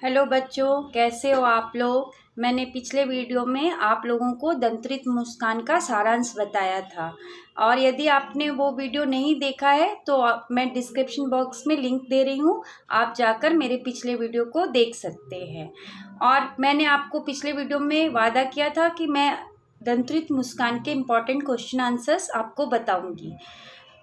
Hello बच्चों, कैसे हो आप लोग। मैंने पिछले वीडियो में आप लोगों को दंत्रित मुस्कान का सारांश बताया था और यदि आपने वो वीडियो नहीं देखा है तो मैं डिस्क्रिप्शन बॉक्स में लिंक दे रही हूँ, आप जाकर मेरे पिछले वीडियो को देख सकते हैं। और मैंने आपको पिछले वीडियो में वादा किया था कि मैं दंत्रित मुस्कान के इम्पॉर्टेंट क्वेश्चन आंसर्स आपको बताऊँगी,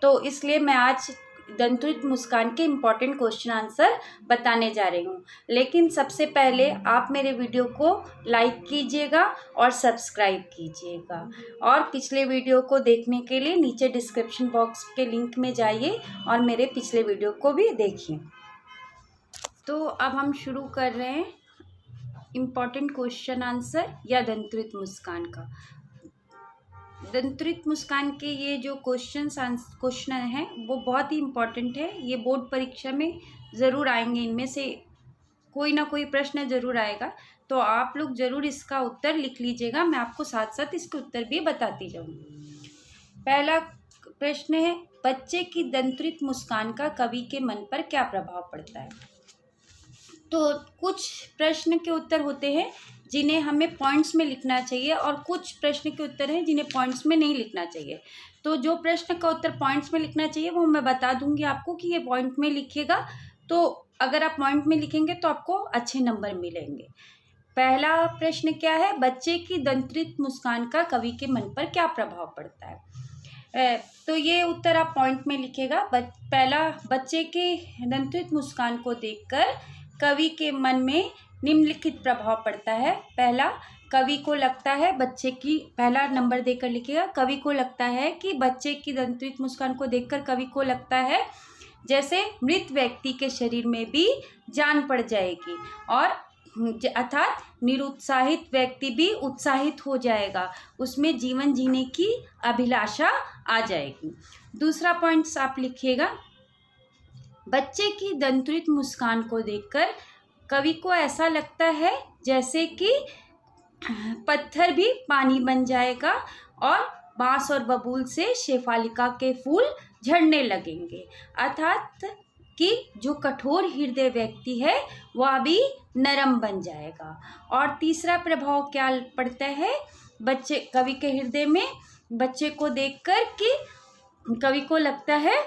तो इसलिए मैं आज दंत्रित मुस्कान के इम्पॉर्टेंट क्वेश्चन आंसर बताने जा रही हूँ। लेकिन सबसे पहले आप मेरे वीडियो को लाइक कीजिएगा और सब्सक्राइब कीजिएगा, और पिछले वीडियो को देखने के लिए नीचे डिस्क्रिप्शन बॉक्स के लिंक में जाइए और मेरे पिछले वीडियो को भी देखिए। तो अब हम शुरू कर रहे हैं इम्पॉर्टेंट क्वेश्चन आंसर या दंत्रित मुस्कान का। दंत्रित मुस्कान के ये जो क्वेश्चन हैं वो बहुत ही इम्पॉर्टेंट है। ये बोर्ड परीक्षा में ज़रूर आएंगे, इनमें से कोई ना कोई प्रश्न ज़रूर आएगा, तो आप लोग ज़रूर इसका उत्तर लिख लीजिएगा। मैं आपको साथ साथ इसके उत्तर भी बताती जाऊँगी। पहला प्रश्न है, बच्चे की दंत्रित मुस्कान का कवि के मन पर क्या प्रभाव पड़ता है। तो कुछ प्रश्न के उत्तर होते हैं जिन्हें हमें पॉइंट्स में लिखना चाहिए और कुछ प्रश्न के उत्तर हैं जिन्हें पॉइंट्स में नहीं लिखना चाहिए। तो जो प्रश्न का उत्तर पॉइंट्स में लिखना चाहिए वो मैं बता दूंगी आपको कि ये पॉइंट में लिखिएगा, तो अगर आप पॉइंट में लिखेंगे तो आपको अच्छे नंबर मिलेंगे। पहला प्रश्न क्या है, बच्चे की दंत्रित मुस्कान का कवि के मन पर क्या प्रभाव पड़ता है। तो ये उत्तर आप पॉइंट में लिखेगा। पहला, बच्चे के दंत्रित मुस्कान को देखकर कवि के मन में निम्नलिखित प्रभाव पड़ता है। पहला, कवि को लगता है बच्चे की, पहला नंबर देकर लिखिएगा, कवि को लगता है कि बच्चे की दंत्रित मुस्कान को देखकर कवि को लगता है जैसे मृत व्यक्ति के शरीर में भी जान पड़ जाएगी और अर्थात निरुत्साहित व्यक्ति भी उत्साहित हो जाएगा, उसमें जीवन जीने की अभिलाषा आ जाएगी। दूसरा पॉइंट्स आप लिखिएगा, बच्चे की दंत्रित मुस्कान को देखकर कवि को ऐसा लगता है जैसे कि पत्थर भी पानी बन जाएगा और बांस और बबूल से शेफालिका के फूल झड़ने लगेंगे, अर्थात कि जो कठोर हृदय व्यक्ति है वह भी नरम बन जाएगा। और तीसरा प्रभाव क्या पड़ता है, बच्चे कवि के हृदय में बच्चे को देखकर कि कवि को लगता है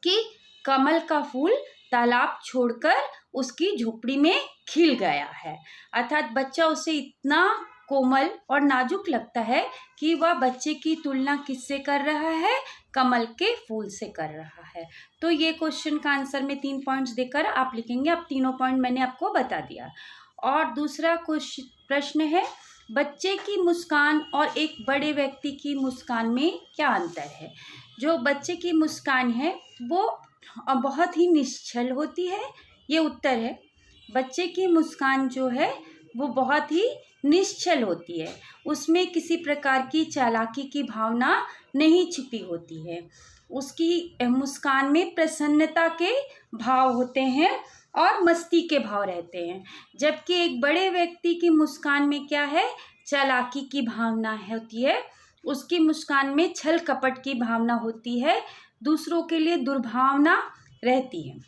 कि कमल का फूल तालाब छोड़कर उसकी झोपड़ी में खिल गया है, अर्थात बच्चा उसे इतना कोमल और नाजुक लगता है कि वह बच्चे की तुलना किससे कर रहा है, कमल के फूल से कर रहा है। तो ये क्वेश्चन का आंसर में 3 पॉइंट्स देकर आप लिखेंगे। अब तीनों पॉइंट मैंने आपको बता दिया। और दूसरा प्रश्न है, बच्चे की मुस्कान और एक बड़े व्यक्ति की मुस्कान में क्या अंतर है। जो बच्चे की मुस्कान है वो बहुत ही निश्चल होती है, ये उत्तर है। बच्चे की मुस्कान जो है वो बहुत ही निश्चल होती है, उसमें किसी प्रकार की चालाकी की भावना नहीं छिपी होती है। उसकी मुस्कान में प्रसन्नता के भाव होते हैं और मस्ती के भाव रहते हैं, जबकि एक बड़े व्यक्ति की मुस्कान में क्या है, चालाकी की भावना होती है। उसकी मुस्कान में छल कपट की भावना होती है, दूसरों के लिए दुर्भावना रहती है।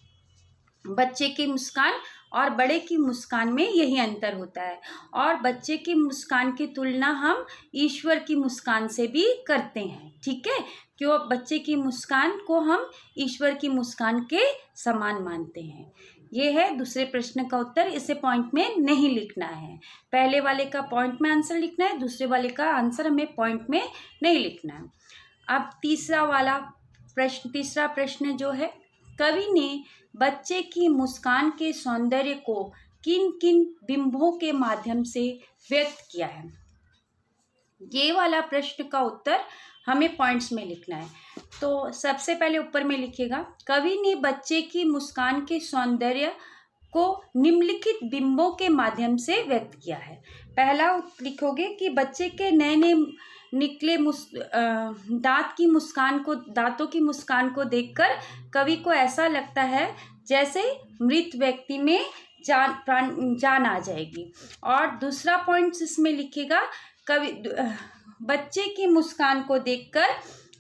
बच्चे की मुस्कान और बड़े की मुस्कान में यही अंतर होता है। और बच्चे की मुस्कान की तुलना हम ईश्वर की मुस्कान से भी करते हैं, ठीक है, क्यों बच्चे की मुस्कान को हम ईश्वर की मुस्कान के समान मानते हैं। ये है दूसरे प्रश्न का उत्तर, इसे पॉइंट में नहीं लिखना है। पहले वाले का पॉइंट में आंसर लिखना है, दूसरे वाले का आंसर हमें पॉइंट में नहीं लिखना है। अब तीसरा प्रश्न जो है, कवि ने बच्चे की मुस्कान के सौंदर्य को किन किन बिंबों के माध्यम से व्यक्त किया है। ये वाला प्रश्न का उत्तर हमें पॉइंट्स में लिखना है। तो सबसे पहले ऊपर में लिखिएगा, कवि ने बच्चे की मुस्कान के सौंदर्य को निम्नलिखित बिंबों के माध्यम से व्यक्त किया है। पहला लिखोगे कि बच्चे के नए नए निकले दांतों की मुस्कान को देखकर कवि को ऐसा लगता है जैसे मृत व्यक्ति में जान आ जाएगी। और दूसरा पॉइंट इसमें लिखेगा, बच्चे की मुस्कान को देखकर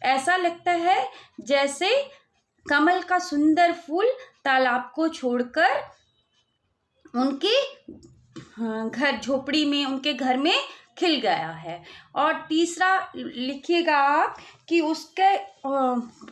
ऐसा लगता है जैसे कमल का सुंदर फूल तालाब को छोड़कर उनके घर झोपड़ी में, उनके घर में खिल गया है। और तीसरा लिखिएगा आप कि उसके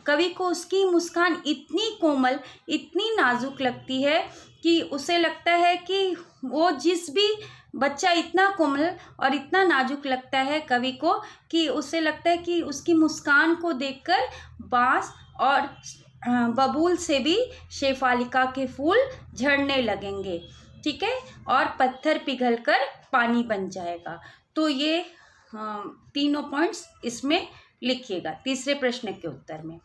कवि को उसकी मुस्कान इतनी कोमल, इतनी नाजुक लगती है कि उसे लगता है कि वो जिस भी बच्चा इतना कोमल और इतना नाजुक लगता है कवि को कि उसे लगता है कि उसकी मुस्कान को देखकर बांस और बबूल से भी शेफालिका के फूल झड़ने लगेंगे, ठीक है, और पत्थर पिघलकर पानी बन जाएगा। तो ये तीनों पॉइंट्स इसमें लिखिएगा तीसरे प्रश्न के उत्तर में।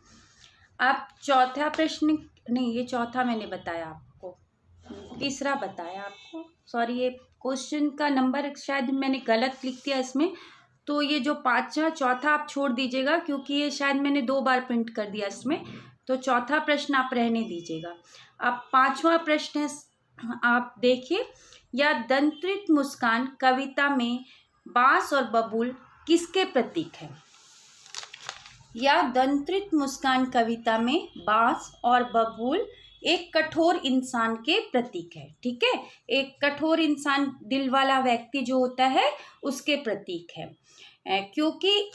आप चौथा प्रश्न, नहीं ये चौथा मैंने बताया आपको, तीसरा बताया आपको, सॉरी ये क्वेश्चन का नंबर शायद मैंने गलत लिख दिया इसमें, तो ये जो पांचवा चौथा आप छोड़ दीजिएगा क्योंकि ये शायद मैंने 2 बार प्रिंट कर दिया इसमें, तो चौथा प्रश्न आप रहने दीजिएगा। अब पांचवा प्रश्न आप देखिए, या दंत्रित मुस्कान कविता में बांस और बबूल किसके प्रतीक है? या दंत्रित मुस्कान कविता में बांस और बबूल एक कठोर इंसान के प्रतीक है, ठीक है, एक कठोर इंसान, दिल वाला व्यक्ति जो होता है उसके प्रतीक है। क्योंकि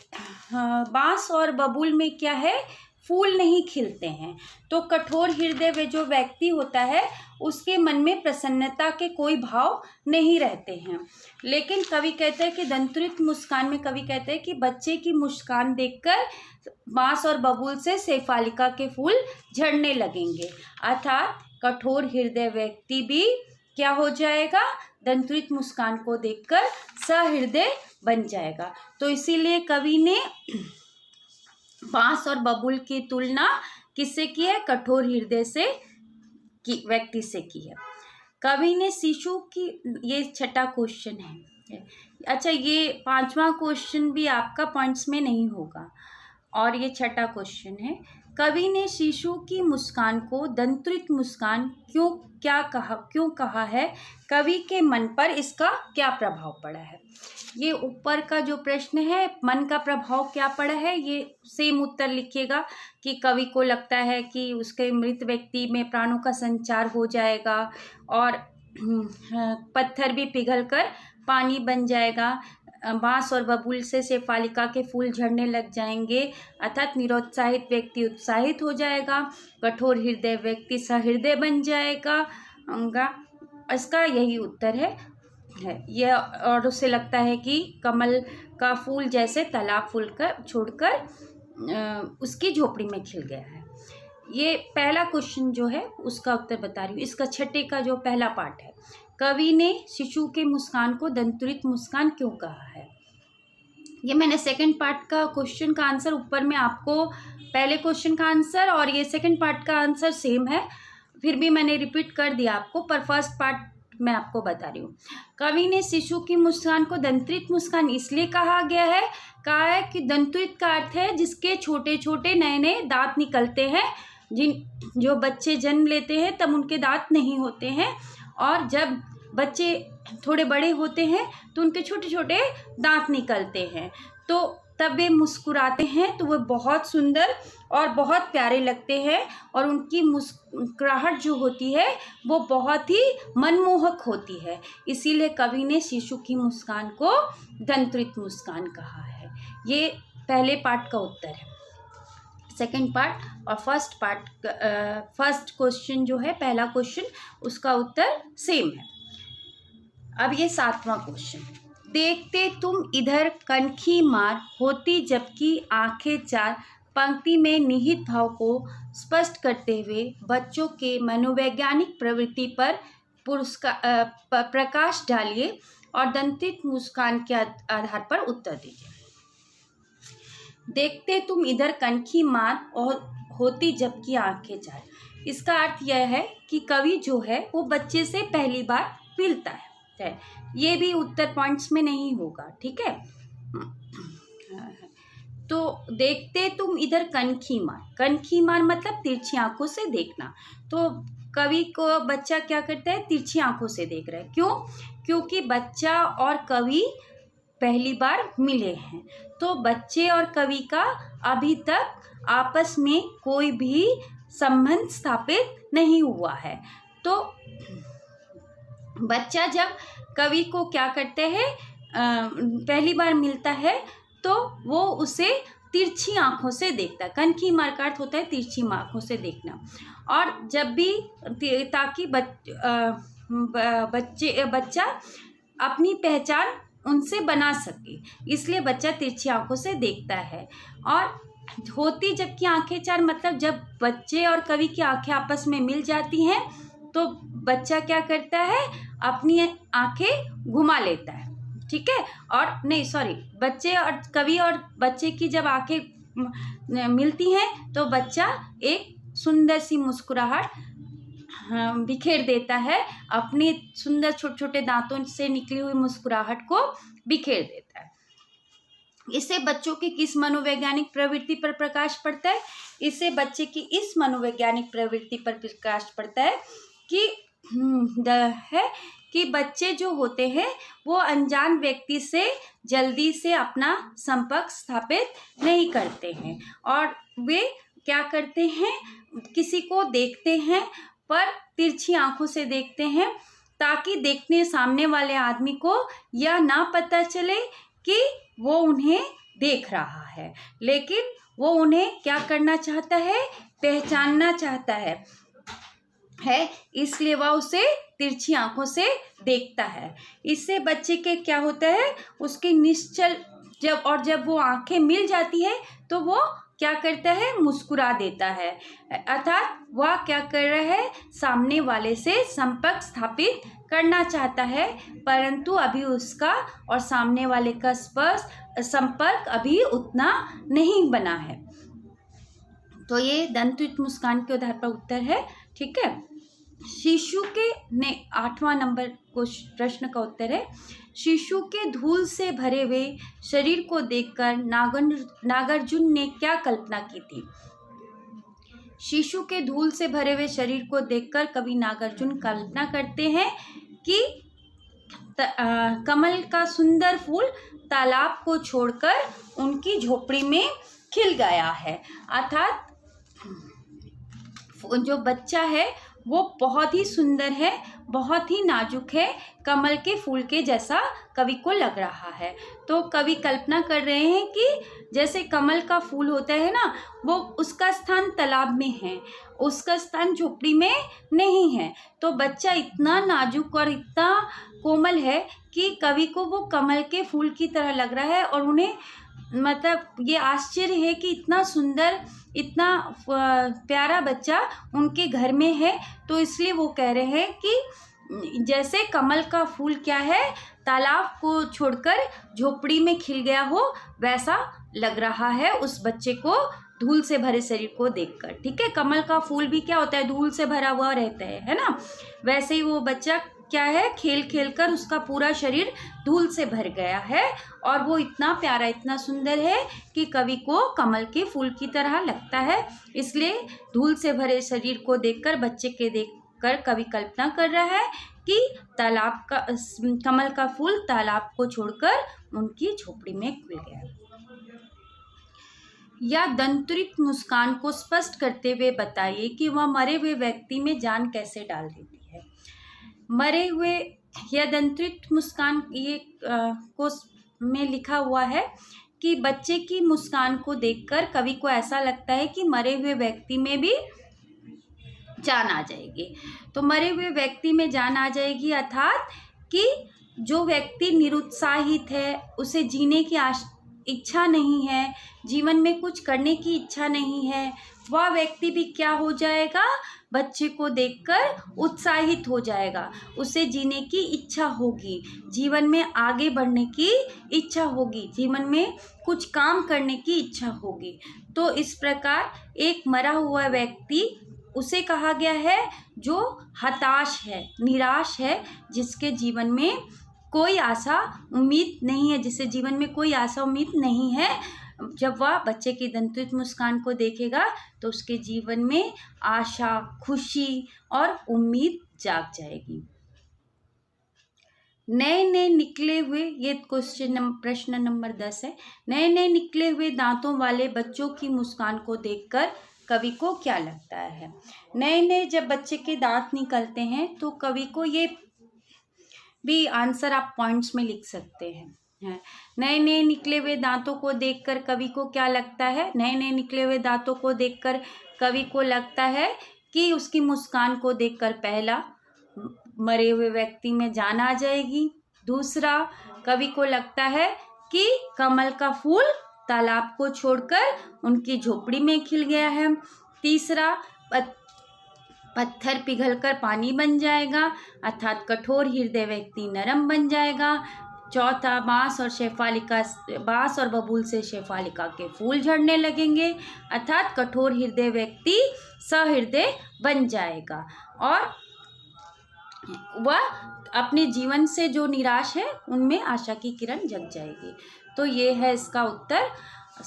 बांस और बबूल में क्या है, फूल नहीं खिलते हैं, तो कठोर हृदय वे जो व्यक्ति होता है उसके मन में प्रसन्नता के कोई भाव नहीं रहते हैं। लेकिन कवि कहते हैं कि दंत्रित मुस्कान में कवि कहते हैं कि बच्चे की मुस्कान देखकर बांस और बबूल से शेफालिका के फूल झड़ने लगेंगे, अर्थात कठोर हृदय व्यक्ति भी क्या हो जाएगा, दंत्रित मुस्कान को देखकर सहृदय बन जाएगा। तो इसीलिए कवि ने बांस और बबूल की तुलना किससे की है, कठोर हृदय से की व्यक्ति से की है। कवि ने शिशु की, ये छठा क्वेश्चन है, अच्छा ये पांचवा क्वेश्चन भी आपका पॉइंट्स में नहीं होगा, और ये छठा क्वेश्चन है, कवि ने शिशु की मुस्कान को दंत्रित मुस्कान क्यों कहा है, कवि के मन पर इसका क्या प्रभाव पड़ा है? ये ऊपर का जो प्रश्न है, मन का प्रभाव क्या पड़ा है, ये सेम उत्तर लिखिएगा कि कवि को लगता है कि उसके मृत व्यक्ति में प्राणों का संचार हो जाएगा और पत्थर भी पिघलकर पानी बन जाएगा, बांस और बबूल से शेफालिका के फूल झड़ने लग जाएंगे, अर्थात निरुत्साहित व्यक्ति उत्साहित हो जाएगा, कठोर हृदय व्यक्ति सहृदय बन जाएगा। इसका यही उत्तर है यह, और उसे लगता है कि कमल का फूल जैसे तालाब फूल कर छोड़कर उसकी झोपड़ी में खिल गया है। ये पहला क्वेश्चन जो है उसका उत्तर बता रही हूँ। इसका छठे का जो पहला पार्ट है, कवि ने शिशु के मुस्कान को दंत्रित मुस्कान क्यों कहा है, ये मैंने सेकंड पार्ट का क्वेश्चन का आंसर ऊपर में आपको, पहले क्वेश्चन का आंसर और ये सेकंड पार्ट का आंसर सेम है, फिर भी मैंने रिपीट कर दिया आपको, पर फर्स्ट पार्ट मैं आपको बता रही हूँ। कवि ने शिशु की मुस्कान को दंत्रित मुस्कान इसलिए कहा गया है, कहा है कि दंत्रित का अर्थ है जिसके छोटे छोटे नए नए दांत निकलते हैं, जो बच्चे जन्म लेते हैं तब उनके दांत नहीं होते हैं, और जब बच्चे थोड़े बड़े होते हैं तो उनके छोटे छोटे दांत निकलते हैं, तो तब वे मुस्कुराते हैं तो वे बहुत सुंदर और बहुत प्यारे लगते हैं, और उनकी मुस्कुराहट जो होती है वो बहुत ही मनमोहक होती है, इसीलिए कवि ने शिशु की मुस्कान को दंत्रित मुस्कान कहा है। ये पहले पार्ट का उत्तर है। सेकंड पार्ट और फर्स्ट क्वेश्चन जो है, पहला क्वेश्चन, उसका उत्तर सेम है। अब ये सातवां क्वेश्चन, देखते तुम इधर कनखी मार होती जबकि आंखें चार, पंक्ति में निहित भाव को स्पष्ट करते हुए बच्चों के मनोवैज्ञानिक प्रवृत्ति पर प्रकाश डालिए और दंत्रित मुस्कान के आधार पर उत्तर दीजिए। देखते तुम इधर कनखी मार और होती जबकि आंखें चार, इसका अर्थ यह है कि कवि जो है वो बच्चे से पहली बार मिलता है। ये भी उत्तर पॉइंट्स में नहीं होगा, ठीक है। तो देखते तुम इधर कनखी मार मतलब तिरछी आंखों से देखना, तो कवि को बच्चा क्या करता है, तिरछी आंखों से देख रहा है। क्यों? क्योंकि बच्चा और कवि पहली बार मिले हैं, तो बच्चे और कवि का अभी तक आपस में कोई भी संबंध स्थापित नहीं हुआ है, तो बच्चा जब कवि को क्या करते हैं, पहली बार मिलता है तो वो उसे तिरछी आंखों से देखता है। कनखी मार का अर्थ होता है तिरछी आंखों से देखना। और जब भी ताकि बच्चा अपनी पहचान उनसे बना सके, इसलिए बच्चा तिरछी आंखों से देखता है। और होती जबकि आंखें चार, मतलब जब बच्चे और कवि की आंखें आपस में मिल जाती हैं तो बच्चा क्या करता है, अपनी आंखें घुमा लेता है, ठीक है। और नहीं सॉरी, बच्चे और कवि और बच्चे की जब आंखें मिलती हैं तो बच्चा एक सुंदर सी मुस्कुराहट बिखेर देता है, अपनी सुंदर छोटे छोटे दांतों से निकली हुई मुस्कुराहट को बिखेर देता है। इससे बच्चों की किस मनोवैज्ञानिक प्रवृत्ति पर प्रकाश पड़ता है? इससे बच्चे की इस मनोवैज्ञानिक प्रवृत्ति पर प्रकाश पड़ता है कि बच्चे जो होते हैं वो अनजान व्यक्ति से जल्दी से अपना संपर्क स्थापित नहीं करते हैं, और वे क्या करते हैं, किसी को देखते हैं पर तिरछी आंखों से देखते हैं, ताकि देखने सामने वाले आदमी को यह ना पता चले कि वो उन्हें देख रहा है, लेकिन वो उन्हें क्या करना चाहता है, पहचानना चाहता है, इसलिए वह उसे तिरछी आंखों से देखता है। इससे बच्चे के क्या होता है, उसके निश्चल जब वो आंखें मिल जाती है तो वो क्या करता है, मुस्कुरा देता है, अर्थात वह क्या कर रहा है, सामने वाले से संपर्क स्थापित करना चाहता है, परंतु अभी उसका और सामने वाले का संपर्क अभी उतना नहीं बना है। तो ये दंतयुक्त मुस्कान के आधार पर उत्तर है, ठीक है। शिशु के 8वां नंबर प्रश्न का उत्तर है, शिशु के धूल से भरे हुए शरीर को देखकर नागार्जुन ने क्या कल्पना की थी? शिशु के धूल से भरे हुए शरीर को देखकर कवि नागार्जुन कल्पना करते हैं कि कमल का सुंदर फूल तालाब को छोड़कर उनकी झोपड़ी में खिल गया है, अर्थात जो बच्चा है वो बहुत ही सुंदर है, बहुत ही नाजुक है, कमल के फूल के जैसा कवि को लग रहा है। तो कवि कल्पना कर रहे हैं कि जैसे कमल का फूल होता है ना, वो उसका स्थान तालाब में है, उसका स्थान झोपड़ी में नहीं है। तो बच्चा इतना नाजुक और इतना कोमल है कि कवि को वो कमल के फूल की तरह लग रहा है, और उन्हें मतलब ये आश्चर्य है कि इतना सुंदर, इतना प्यारा बच्चा उनके घर में है। तो इसलिए वो कह रहे हैं कि जैसे कमल का फूल क्या है, तालाब को छोड़कर झोपड़ी में खिल गया हो, वैसा लग रहा है उस बच्चे को धूल से भरे शरीर को देखकर, ठीक है। कमल का फूल भी क्या होता है, धूल से भरा हुआ रहता है ना। वैसे ही वो बच्चा क्या है, खेल खेल कर उसका पूरा शरीर धूल से भर गया है, और वो इतना प्यारा, इतना सुंदर है कि कवि को कमल के फूल की तरह लगता है। इसलिए धूल से भरे शरीर को देखकर, बच्चे के देखकर कवि कल्पना कर रहा है कि कमल का फूल तालाब को छोड़कर उनकी झोपड़ी में खुल गया। या दंतयुक्त मुस्कान को स्पष्ट करते हुए बताइए कि वह मरे हुए व्यक्ति में जान कैसे डाल देती है। मरे हुए या दंतयुक्त मुस्कान ये को में लिखा हुआ है कि बच्चे की मुस्कान को देखकर कवि को ऐसा लगता है कि मरे हुए व्यक्ति में भी जान आ जाएगी। तो मरे हुए व्यक्ति में जान आ जाएगी, अर्थात कि जो व्यक्ति निरुत्साहित है, उसे जीने की इच्छा नहीं है, जीवन में कुछ करने की इच्छा नहीं है, वह व्यक्ति भी क्या हो जाएगा, बच्चे को देखकर उत्साहित हो जाएगा, उसे जीने की इच्छा होगी, जीवन में आगे बढ़ने की इच्छा होगी, जीवन में कुछ काम करने की इच्छा होगी। तो इस प्रकार एक मरा हुआ व्यक्ति उसे कहा गया है जो हताश है, निराश है, जिसके जीवन में कोई आशा उम्मीद नहीं है, जिसे जीवन में कोई आशा उम्मीद नहीं है। जब वह बच्चे की दंतयुक्त मुस्कान को देखेगा तो उसके जीवन में आशा, खुशी और उम्मीद जाग जाएगी। नए नए निकले हुए, ये प्रश्न नंबर 10 है। नए नए निकले हुए दांतों वाले बच्चों की मुस्कान को देखकर कवि को क्या लगता है? नए नए जब बच्चे के दांत निकलते हैं तो कवि को ये भी आंसर आप पॉइंट्स में लिख सकते हैं। नए नए निकले हुए दांतों को देखकर कवि को क्या लगता है? नए नए निकले हुए दांतों को देखकर कवि को लगता है कि उसकी मुस्कान को देखकर पहला, मरे हुए व्यक्ति में जान आ जाएगी। दूसरा, कवि को लगता है कि कमल का फूल तालाब को छोड़कर उनकी झोपड़ी में खिल गया है। तीसरा, पत्थर पिघलकर पानी बन जाएगा, अर्थात कठोर हृदय व्यक्ति नरम बन जाएगा। चौथा, बांस और बबूल से शेफालिका के फूल झड़ने लगेंगे, अर्थात कठोर हृदय व्यक्ति सहृदय बन जाएगा और वह अपने जीवन से जो निराश है उनमें आशा की किरण जग जाएगी। तो ये है इसका उत्तर।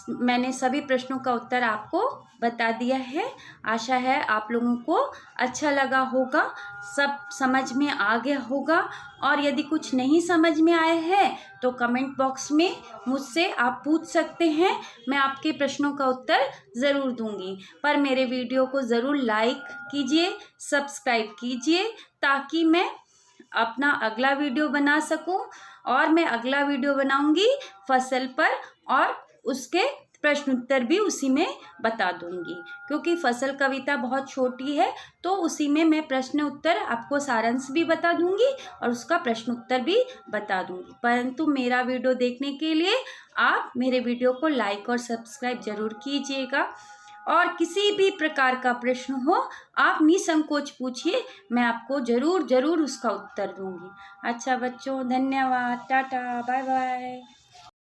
मैंने सभी प्रश्नों का उत्तर आपको बता दिया है। आशा है आप लोगों को अच्छा लगा होगा, सब समझ में आ गया होगा। और यदि कुछ नहीं समझ में आया है तो कमेंट बॉक्स में मुझसे आप पूछ सकते हैं, मैं आपके प्रश्नों का उत्तर ज़रूर दूंगी। पर मेरे वीडियो को ज़रूर लाइक कीजिए, सब्सक्राइब कीजिए, ताकि मैं अपना अगला वीडियो बना सकूं। और मैं अगला वीडियो बनाऊंगी फसल पर, और उसके प्रश्न उत्तर भी उसी में बता दूंगी, क्योंकि फसल कविता बहुत छोटी है तो उसी में मैं प्रश्न उत्तर आपको सारांश भी बता दूंगी और उसका प्रश्न उत्तर भी बता दूंगी। परंतु मेरा वीडियो देखने के लिए आप मेरे वीडियो को लाइक और सब्सक्राइब जरूर कीजिएगा। और किसी भी प्रकार का प्रश्न हो आप निसंकोच पूछिए, मैं आपको जरूर उसका उत्तर दूंगी। अच्छा बच्चों, धन्यवाद, टाटा, बाय बाय।